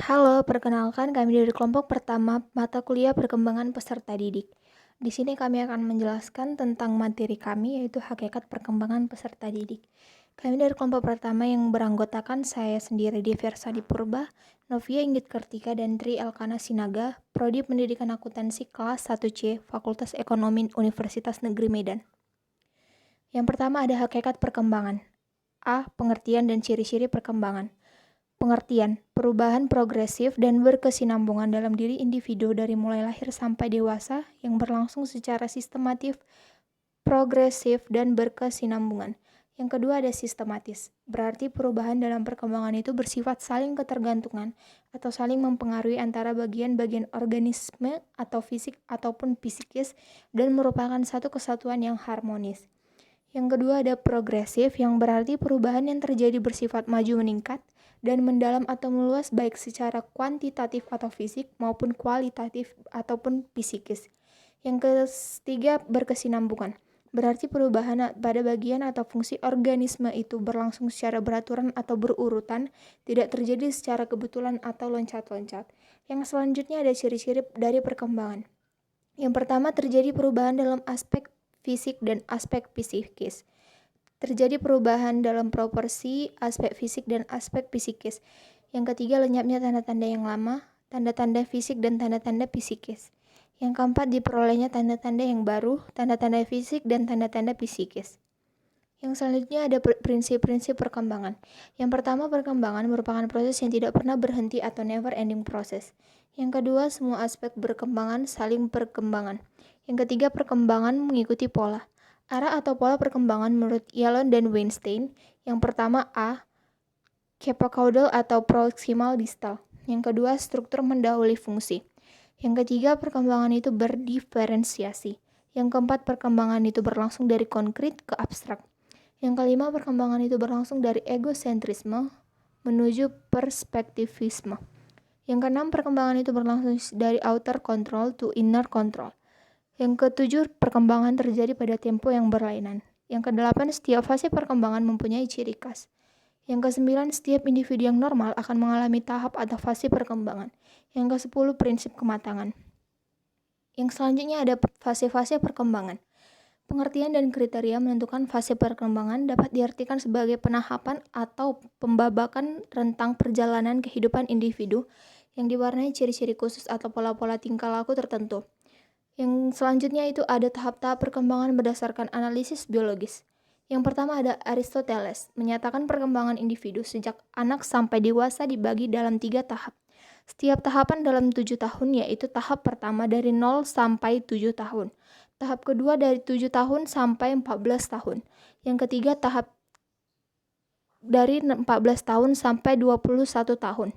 Halo, perkenalkan kami dari kelompok pertama mata kuliah perkembangan peserta didik. Di sini kami akan menjelaskan tentang materi kami yaitu hakikat perkembangan peserta didik. Kami dari kelompok pertama yang beranggotakan saya sendiri Diversadi Purba, Novia Inggit Kartika dan Tri Elkana Sinaga, Prodi Pendidikan Akuntansi kelas 1C, Fakultas Ekonomi Universitas Negeri Medan. Yang pertama ada hakikat perkembangan. A. Pengertian dan ciri-ciri perkembangan. Pengertian, perubahan progresif dan berkesinambungan dalam diri individu dari mulai lahir sampai dewasa yang berlangsung secara sistematif, progresif, dan berkesinambungan. Yang kedua ada sistematis, berarti perubahan dalam perkembangan itu bersifat saling ketergantungan atau saling mempengaruhi antara bagian-bagian organisme atau fisik ataupun psikis dan merupakan satu kesatuan yang harmonis. Yang kedua ada progresif yang berarti perubahan yang terjadi bersifat maju meningkat dan mendalam atau meluas baik secara kuantitatif atau fisik maupun kualitatif ataupun psikis. Yang ketiga berkesinambungan. Berarti perubahan pada bagian atau fungsi organisme itu berlangsung secara beraturan atau berurutan, tidak terjadi secara kebetulan atau loncat-loncat. Yang selanjutnya ada ciri-ciri dari perkembangan. Yang pertama terjadi perubahan dalam aspek fisik dan aspek psikis. Terjadi perubahan dalam proporsi aspek fisik dan aspek psikis. Yang ketiga, lenyapnya tanda-tanda yang lama, tanda-tanda fisik dan tanda-tanda psikis. Yang keempat, diperolehnya tanda-tanda yang baru, tanda-tanda fisik dan tanda-tanda psikis. Yang selanjutnya ada prinsip-prinsip perkembangan. Yang pertama, perkembangan merupakan proses yang tidak pernah berhenti atau never ending process. Yang kedua, semua aspek berkembangan saling perkembangan. Yang ketiga, perkembangan mengikuti pola. Arah atau pola perkembangan menurut Yalom dan Weinstein. Yang pertama A, caudal atau proximal distal. Yang kedua, struktur mendahului fungsi. Yang ketiga, perkembangan itu berdiferensiasi. Yang keempat, perkembangan itu berlangsung dari konkret ke abstrak. Yang kelima, perkembangan itu berlangsung dari egosentrisme menuju perspektivisme. Yang keenam, perkembangan itu berlangsung dari outer control to inner control. Yang ketujuh, perkembangan terjadi pada tempo yang berlainan. Yang kedelapan, setiap fase perkembangan mempunyai ciri khas. Yang kesembilan, setiap individu yang normal akan mengalami tahap atau fase perkembangan. Yang kesepuluh, prinsip kematangan. Yang selanjutnya ada fase-fase perkembangan. Pengertian dan kriteria menentukan fase perkembangan dapat diartikan sebagai penahapan atau pembabakan rentang perjalanan kehidupan individu yang diwarnai ciri-ciri khusus atau pola-pola tingkah laku tertentu. Yang selanjutnya itu ada tahap-tahap perkembangan berdasarkan analisis biologis. Yang pertama ada Aristoteles, menyatakan perkembangan individu sejak anak sampai dewasa dibagi dalam 3 tahap. Setiap tahapan dalam 7 tahun yaitu tahap pertama dari 0 sampai 7 tahun. Tahap kedua dari 7 tahun sampai 14 tahun. Yang ketiga tahap dari 14 tahun sampai 21 tahun.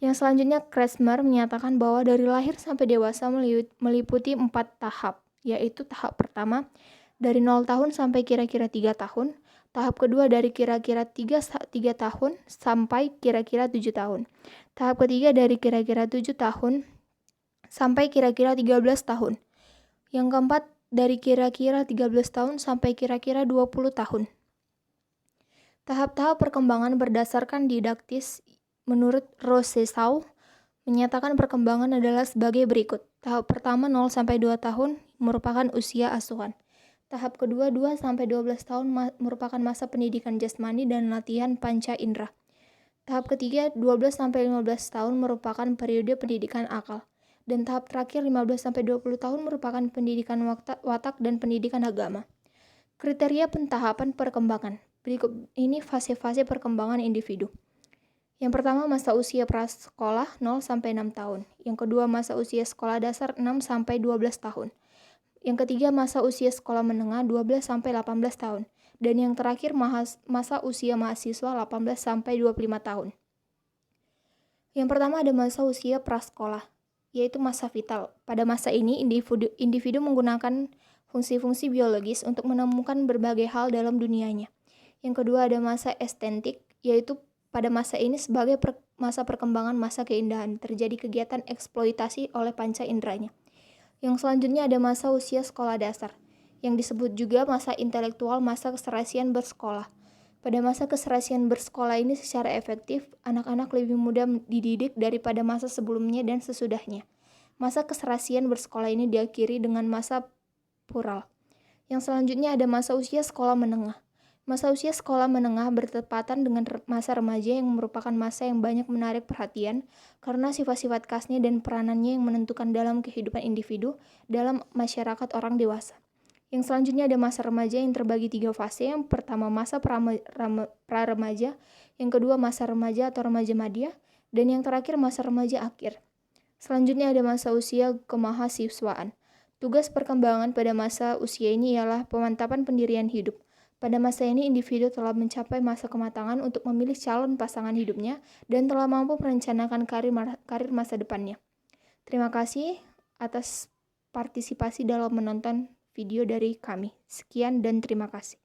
Yang selanjutnya, Kretschmer menyatakan bahwa dari lahir sampai dewasa meliputi 4 tahap, yaitu tahap pertama dari 0 tahun sampai kira-kira 3 tahun, tahap kedua dari kira-kira 3 tahun sampai kira-kira 7 tahun, tahap ketiga dari kira-kira 7 tahun sampai kira-kira 13 tahun, yang keempat dari kira-kira 13 tahun sampai kira-kira 20 tahun. Tahap-tahap perkembangan berdasarkan didaktis menurut Rousseau menyatakan perkembangan adalah sebagai berikut. Tahap pertama 0 sampai 2 tahun merupakan usia asuhan. Tahap kedua 2 sampai 12 tahun merupakan masa pendidikan jasmani dan latihan panca indera. Tahap ketiga 12 sampai 15 tahun merupakan periode pendidikan akal. Dan tahap terakhir 15 sampai 20 tahun merupakan pendidikan watak dan pendidikan agama. Kriteria pentahapan perkembangan. Berikut ini fase-fase perkembangan individu. Yang pertama, masa usia prasekolah 0 sampai 6 tahun. Yang kedua, masa usia sekolah dasar 6 sampai 12 tahun. Yang ketiga, masa usia sekolah menengah 12 sampai 18 tahun. Dan yang terakhir, masa usia mahasiswa 18 sampai 25 tahun. Yang pertama ada masa usia prasekolah, yaitu masa vital. Pada masa ini, individu menggunakan fungsi-fungsi biologis untuk menemukan berbagai hal dalam dunianya. Yang kedua ada masa estetik, yaitu pada masa ini sebagai masa perkembangan masa keindahan, terjadi kegiatan eksploitasi oleh panca inderanya. Yang selanjutnya ada masa usia sekolah dasar, yang disebut juga masa intelektual, masa keserasian bersekolah. Pada masa keserasian bersekolah ini secara efektif, anak-anak lebih mudah dididik daripada masa sebelumnya dan sesudahnya. Masa keserasian bersekolah ini diakhiri dengan masa pural. Yang selanjutnya ada masa usia sekolah menengah. Masa usia sekolah menengah bertepatan dengan masa remaja yang merupakan masa yang banyak menarik perhatian karena sifat-sifat khasnya dan peranannya yang menentukan dalam kehidupan individu dalam masyarakat orang dewasa. Yang selanjutnya ada masa remaja yang terbagi 3 fase. Yang pertama masa pra-remaja, yang kedua masa remaja atau remaja madya, dan yang terakhir masa remaja akhir. Selanjutnya ada masa usia kemahasiswaan. Tugas perkembangan pada masa usia ini ialah pemantapan pendirian hidup. Pada masa ini, individu telah mencapai masa kematangan untuk memilih calon pasangan hidupnya dan telah mampu merencanakan karir masa depannya. Terima kasih atas partisipasi dalam menonton video dari kami. Sekian dan terima kasih.